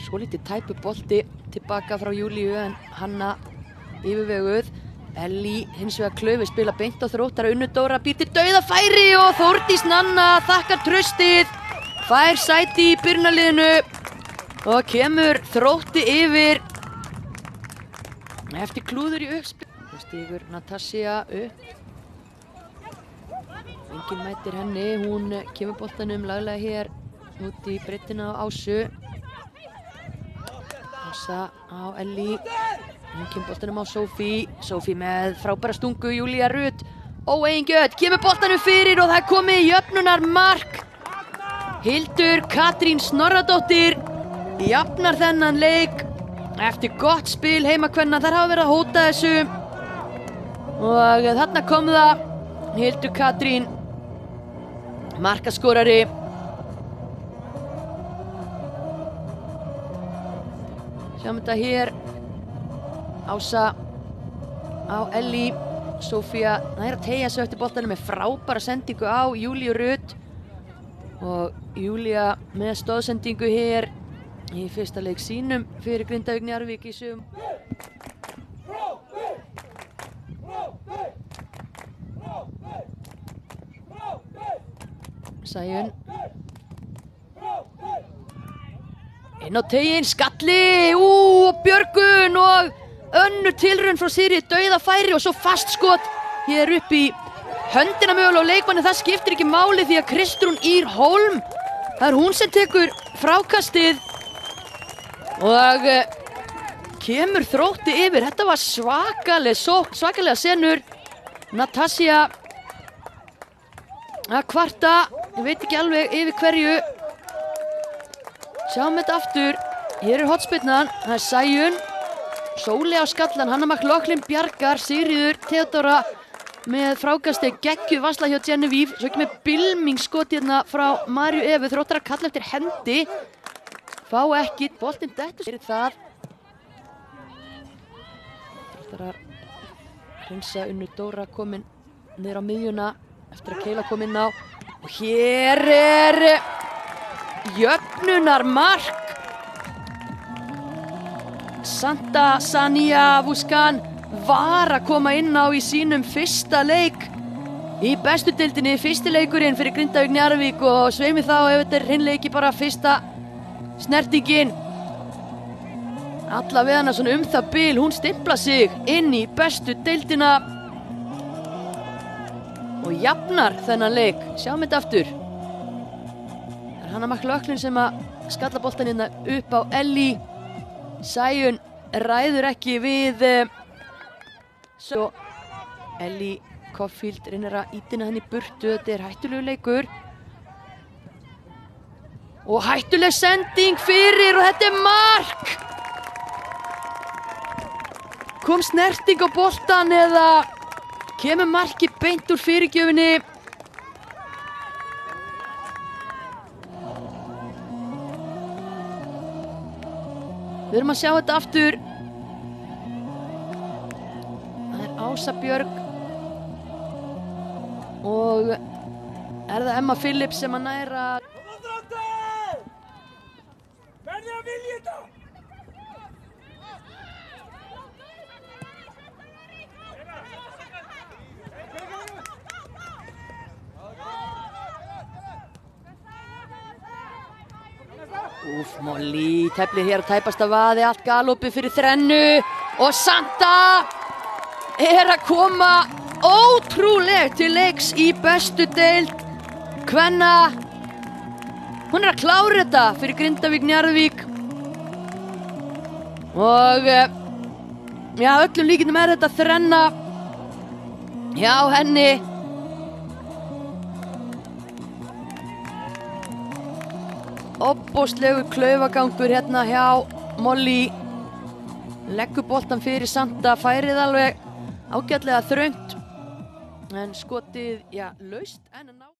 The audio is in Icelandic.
Svolítið tæpu bolti tilbaka frá Júlíu en Hanna yfirveguð. Ellý hins vegar Klaufi spila beint á Þróttara. Unnur Dóra býr til dauðafæri og Þórdís Nanna þakkar traustið. Fær sæti í byrjunarliðinu og kemur Þrótti yfir eftir klúður í uppspil. Þá stígur Natasja upp. Enginn mætir henni, hún kemur boltanum laglega hér út í breiddina á Ásu. Ása á Ellý, hún kemur boltanum á Sofí. Sofí með frábæra stungu, Júlía Rut. Óeigingjöld, kemur boltanum fyrir og það er komið jöfnunarmark. Hildur Katrín Snorradóttir jafnar þennan leik eftir gott spil heimakvenna. Þær hafa verið að hóta þessu og þarna kom það. Hildur Katrín, markaskorari. Sjáum þetta hér. Ása á Ellý. Sofía nær að teygja sig eftir boltanum með frábæra sendingu á Júlíu Rut. Og Júlía með stóðsendingu hér í fyrsta leik sínum fyrir Grindavík Njarðvík í sumar. Sæunn inn á teiginn, skalli, og Björgun og önnur tilraun frá Sigríði, dauðafæri og svo fast skot hér upp í höndina mögulega á leikmanni. Það skiptir ekki máli því að Kristrún Ýr Hólm, það er hún sem tekur frákastið og kemur Þrótti yfir. Þetta var svakalega senur. Natasja að kvarta, ég veit ekki alveg yfir hverju. Sjáum þetta aftur. Hér er hotspinnan, það er Sæunn. Sóli á skallan, Hanna McLaughlin bjargar. Sigríður Theodóra með frákasti, geggjuð varsla hjá Genevieve. Svo ekki með bylmingskot hérna frá Maríu Evu. Þróttar að kalla eftir hendi. Fá ekki, boltinn dettur fyrir það. Þróttar að hreinsa. Unnur Dóra komin niður á miðjuna eftir að Keila kom inn á. Og hér er jöfnunarmark. Santa Sania Vuskan var að koma inn á í sínum fyrsta leik í bestu deildinni. Fyrsti leikurinn fyrir Grindavík Njarðvík og sveimi þá ef þetta er hreinlega ekki bara fyrsta snertingin. Alla við hana svona það bil, hún stimpla sig inn í bestu deildina og jafnar þennan leik. Sjáum þetta aftur. Það er Hanna McLaughlin sem að skalla boltan hérna upp á Ellý. Sæunn ræður ekki við svo Ellý Koffield reynir að ýtina henni í burtu. Þetta er hættulegu leikur og hættuleg sending fyrir og þetta er mark. Kom snerting á boltan eða kemur markið beint úr fyrirgjöfinni? Við erum að sjá þetta aftur. Það er Ása Björg og er það Emma Phillips sem að næra. Verði að vilja þetta! Molly teflir hér að tæpast af vaði, allt galopið fyrir þrennu og Santa er að koma ótrúleg til leiks í bestu deild kvenna. Hún er að klára þetta fyrir Grindavík Njarðvík og já, öllum líkindum er þetta þrenna hjá henni. Óbóðslegu klaufagangur hérna hjá Molly. Leggur boltan fyrir Santa, færið alveg ágætlega þröngt en skotið, já, laust en